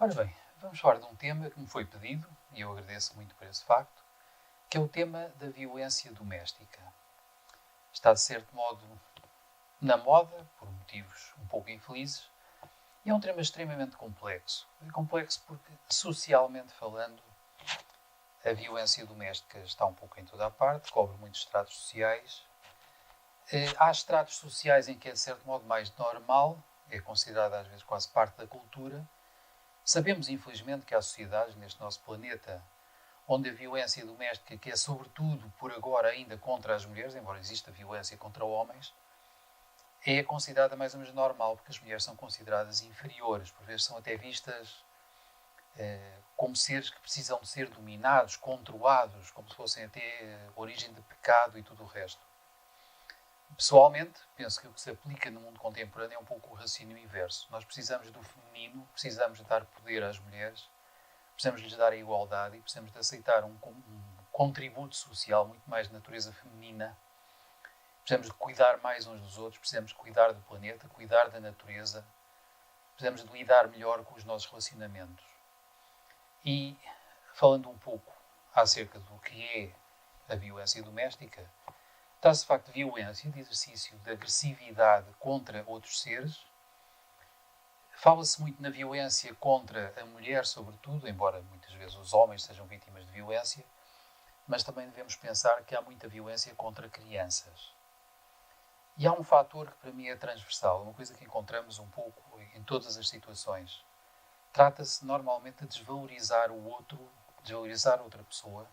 Ora bem, vamos falar de um tema que me foi pedido, e eu agradeço muito por esse facto, que é o tema da violência doméstica. Está, de certo modo, na moda, por motivos um pouco infelizes, e é um tema extremamente complexo. É complexo porque, socialmente falando, a violência doméstica está um pouco em toda a parte, cobre muitos estratos sociais. Há estratos sociais em que é, de certo modo, mais normal, é considerada às vezes quase parte da cultura. Sabemos, infelizmente, que há sociedades neste nosso planeta onde a violência doméstica, que é sobretudo por agora ainda contra as mulheres, embora exista violência contra homens, é considerada mais ou menos normal, porque as mulheres são consideradas inferiores, por vezes são até vistas como seres que precisam de ser dominados, controlados, como se fossem até origem de pecado e tudo o resto. Pessoalmente, penso que o que se aplica no mundo contemporâneo é um pouco o raciocínio inverso. Nós precisamos do feminino, precisamos de dar poder às mulheres, precisamos lhes dar a igualdade e precisamos de aceitar um contributo social muito mais de natureza feminina. Precisamos de cuidar mais uns dos outros, precisamos de cuidar do planeta, cuidar da natureza, precisamos de lidar melhor com os nossos relacionamentos. E, falando um pouco acerca do que é a violência doméstica, trata-se de facto de violência, de exercício de agressividade contra outros seres. Fala-se muito na violência contra a mulher, sobretudo, embora muitas vezes os homens sejam vítimas de violência, mas também devemos pensar que há muita violência contra crianças. E há um fator que para mim é transversal, uma coisa que encontramos um pouco em todas as situações. Trata-se normalmente de desvalorizar o outro, desvalorizar outra pessoa,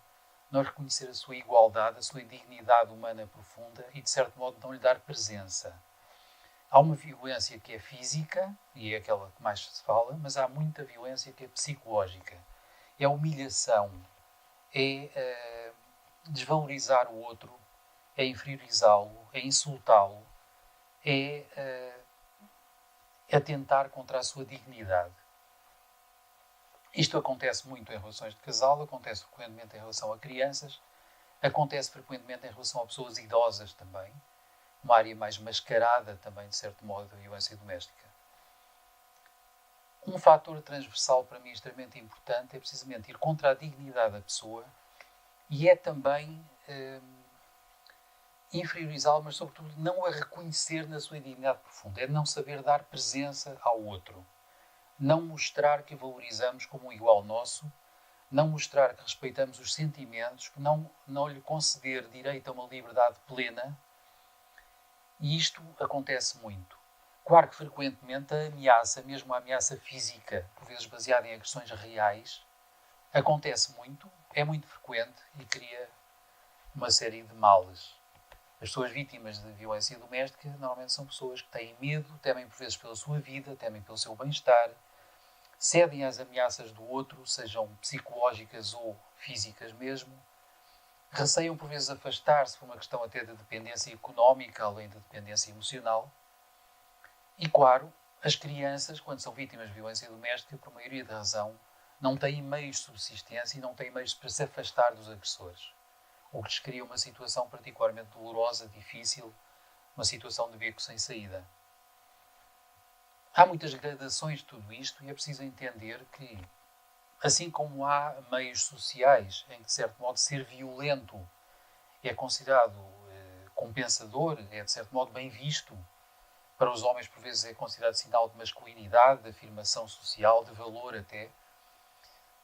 não reconhecer a sua igualdade, a sua dignidade humana profunda e, de certo modo, não lhe dar presença. Há uma violência que é física, e é aquela que mais se fala, mas há muita violência que é psicológica. É a humilhação, é desvalorizar o outro, é inferiorizá-lo, é insultá-lo, é atentar contra a sua dignidade. Isto acontece muito em relações de casal, acontece frequentemente em relação a crianças, acontece frequentemente em relação a pessoas idosas também, uma área mais mascarada também, de certo modo, da violência doméstica. Um fator transversal para mim extremamente importante é precisamente ir contra a dignidade da pessoa e é também inferiorizá-lo, mas sobretudo não a reconhecer na sua dignidade profunda. É não saber dar presença ao outro. Não mostrar que o valorizamos como um igual nosso, não mostrar que respeitamos os sentimentos, não lhe conceder direito a uma liberdade plena. E isto acontece muito. Claro que frequentemente a ameaça, mesmo a ameaça física, por vezes baseada em agressões reais, acontece muito, é muito frequente e cria uma série de males. As pessoas vítimas de violência doméstica normalmente são pessoas que têm medo, temem por vezes pela sua vida, temem pelo seu bem-estar, cedem às ameaças do outro, sejam psicológicas ou físicas mesmo, receiam por vezes afastar-se por uma questão até de dependência económica, além de dependência emocional. E claro, as crianças, quando são vítimas de violência doméstica, por maioria da razão, não têm meios de subsistência e não têm meios para se afastar dos agressores. O que lhes cria uma situação particularmente dolorosa, difícil, uma situação de beco sem saída. Há muitas gradações de tudo isto e é preciso entender que, assim como há meios sociais em que, de certo modo, ser violento é considerado compensador, é, de certo modo, bem visto, para os homens, por vezes, é considerado sinal de masculinidade, de afirmação social, de valor até.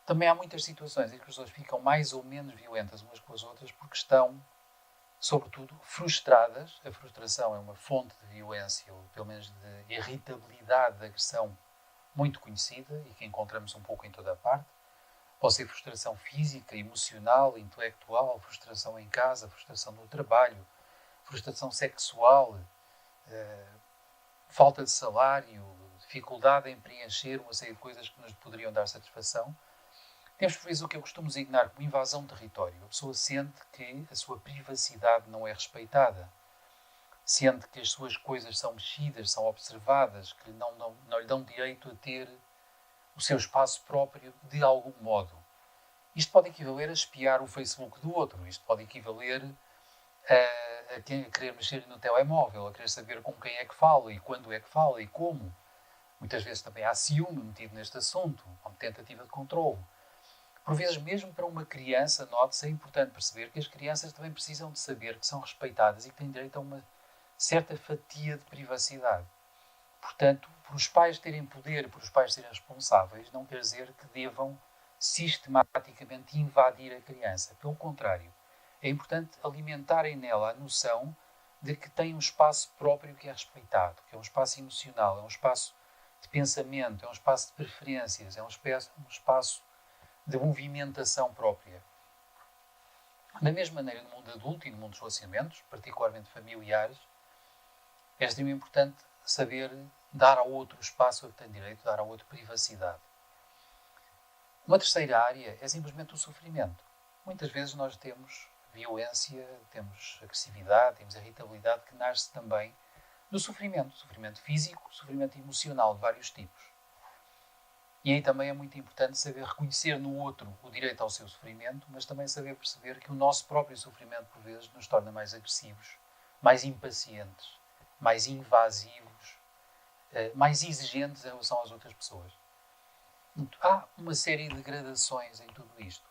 Também há muitas situações em que as pessoas ficam mais ou menos violentas umas com as outras porque estão, sobretudo, frustradas. A frustração é uma fonte de violência, ou pelo menos de irritabilidade, de agressão muito conhecida e que encontramos um pouco em toda a parte. Pode ser frustração física, emocional, intelectual, frustração em casa, frustração no trabalho, frustração sexual, falta de salário, dificuldade em preencher uma série de coisas que nos poderiam dar satisfação. Temos, por vezes, o que eu costumo designar como invasão de território. A pessoa sente que a sua privacidade não é respeitada. Sente que as suas coisas são mexidas, são observadas, que não lhe dão direito a ter o seu espaço próprio de algum modo. Isto pode equivaler a espiar o Facebook do outro. Isto pode equivaler a querer mexer no telemóvel, a querer saber com quem é que fala e quando é que fala e como. Muitas vezes também há ciúme metido neste assunto, uma tentativa de controle. Por vezes, mesmo para uma criança, note-se, é importante perceber que as crianças também precisam de saber que são respeitadas e que têm direito a uma certa fatia de privacidade. Portanto, por os pais terem poder, por os pais serem responsáveis, não quer dizer que devam sistematicamente invadir a criança. Pelo contrário, é importante alimentarem nela a noção de que tem um espaço próprio que é respeitado, que é um espaço emocional, é um espaço de pensamento, é um espaço de preferências, é um espaço de movimentação própria. Da mesma maneira, no mundo adulto e no mundo dos relacionamentos, particularmente familiares, é extremamente importante saber dar ao outro o espaço a que tem direito, dar ao outro privacidade. Uma terceira área é simplesmente o sofrimento. Muitas vezes nós temos violência, temos agressividade, temos irritabilidade que nasce também do sofrimento. Sofrimento físico, sofrimento emocional de vários tipos. E aí também é muito importante saber reconhecer no outro o direito ao seu sofrimento, mas também saber perceber que o nosso próprio sofrimento, por vezes, nos torna mais agressivos, mais impacientes, mais invasivos, mais exigentes em relação às outras pessoas. Há uma série de gradações em tudo isto.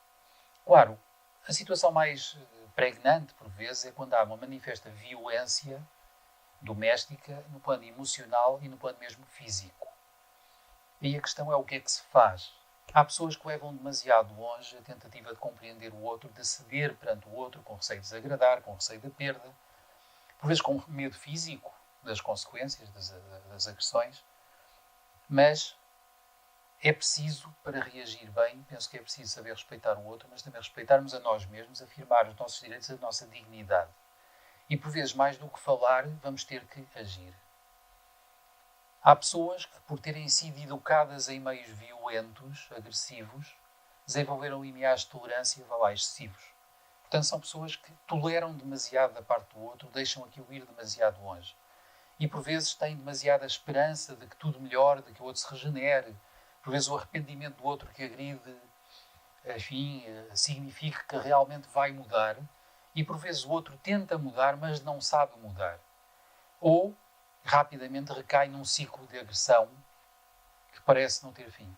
Claro, a situação mais pregnante, por vezes, é quando há uma manifesta violência doméstica no plano emocional e no plano mesmo físico. E a questão é o que é que se faz. Há pessoas que levam demasiado longe a tentativa de compreender o outro, de ceder perante o outro, com receio de desagradar, com receio da perda, por vezes com medo físico das consequências das agressões, mas é preciso, para reagir bem, penso que é preciso saber respeitar o outro, mas também respeitarmos a nós mesmos, afirmar os nossos direitos, a nossa dignidade. E por vezes, mais do que falar, vamos ter que agir. Há pessoas que, por terem sido educadas em meios violentos, agressivos, desenvolveram limiares de tolerância, excessivos. Portanto, são pessoas que toleram demasiado da parte do outro, deixam aquilo ir demasiado longe. E, por vezes, têm demasiada esperança de que tudo melhore, de que o outro se regenere. Por vezes, o arrependimento do outro que agride, enfim, significa que realmente vai mudar. E, por vezes, o outro tenta mudar, mas não sabe mudar. Ou rapidamente recai num ciclo de agressão que parece não ter fim.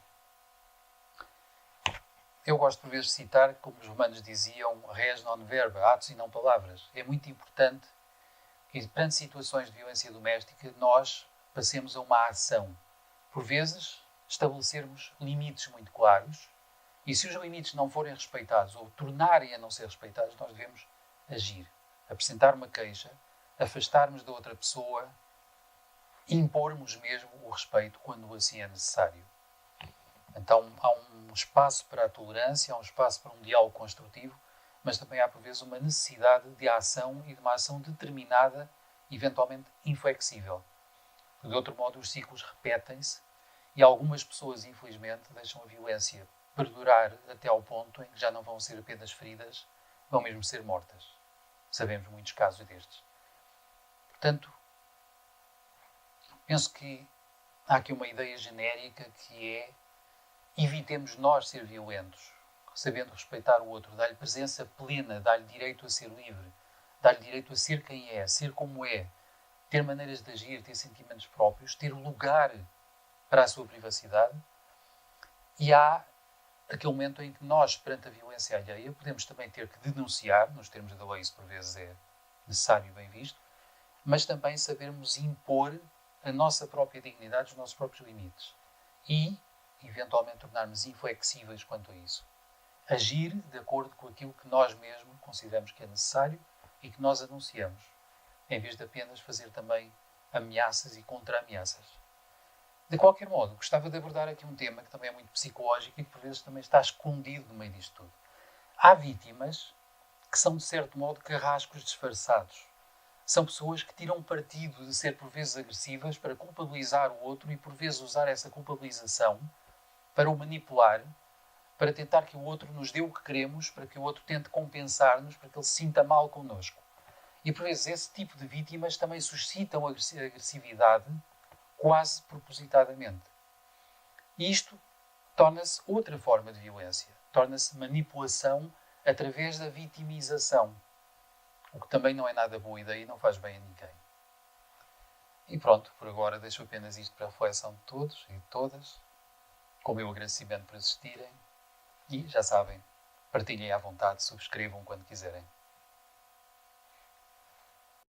Eu gosto por vezes de citar, como os romanos diziam, res non verba, atos e não palavras. É muito importante que, perante situações de violência doméstica, nós passemos a uma ação. Por vezes, estabelecermos limites muito claros, e se os limites não forem respeitados ou tornarem a não ser respeitados, nós devemos agir. Apresentar uma queixa, afastarmos da outra pessoa, impormos mesmo o respeito quando assim é necessário. Então há um espaço para a tolerância, há um espaço para um diálogo construtivo, mas também há por vezes uma necessidade de ação e de uma ação determinada, eventualmente inflexível. De outro modo, os ciclos repetem-se e algumas pessoas, infelizmente, deixam a violência perdurar até ao ponto em que já não vão ser apenas feridas, vão mesmo ser mortas. Sabemos muitos casos destes. Portanto, penso que há aqui uma ideia genérica que é evitemos nós ser violentos, sabendo respeitar o outro, dar-lhe presença plena, dar-lhe direito a ser livre, dar-lhe direito a ser quem é, ser como é, ter maneiras de agir, ter sentimentos próprios, ter lugar para a sua privacidade. E há aquele momento em que nós, perante a violência alheia, podemos também ter que denunciar, nos termos da lei isso por vezes é necessário e bem visto, mas também sabermos impor a nossa própria dignidade, os nossos próprios limites. E, eventualmente, tornarmos inflexíveis quanto a isso. Agir de acordo com aquilo que nós mesmos consideramos que é necessário e que nós anunciamos, em vez de apenas fazer também ameaças e contra-ameaças. De qualquer modo, gostava de abordar aqui um tema que também é muito psicológico e que por vezes também está escondido no meio disto tudo. Há vítimas que são, de certo modo, carrascos disfarçados. São pessoas que tiram partido de ser por vezes agressivas para culpabilizar o outro e por vezes usar essa culpabilização para o manipular, para tentar que o outro nos dê o que queremos, para que o outro tente compensar-nos, para que ele se sinta mal connosco. E por vezes esse tipo de vítimas também suscitam agressividade quase propositadamente. E isto torna-se outra forma de violência. Torna-se manipulação através da vitimização. O que também não é nada boa ideia e não faz bem a ninguém. E pronto, por agora deixo apenas isto para a reflexão de todos e de todas, com o meu agradecimento por assistirem. E já sabem, partilhem à vontade, subscrevam quando quiserem.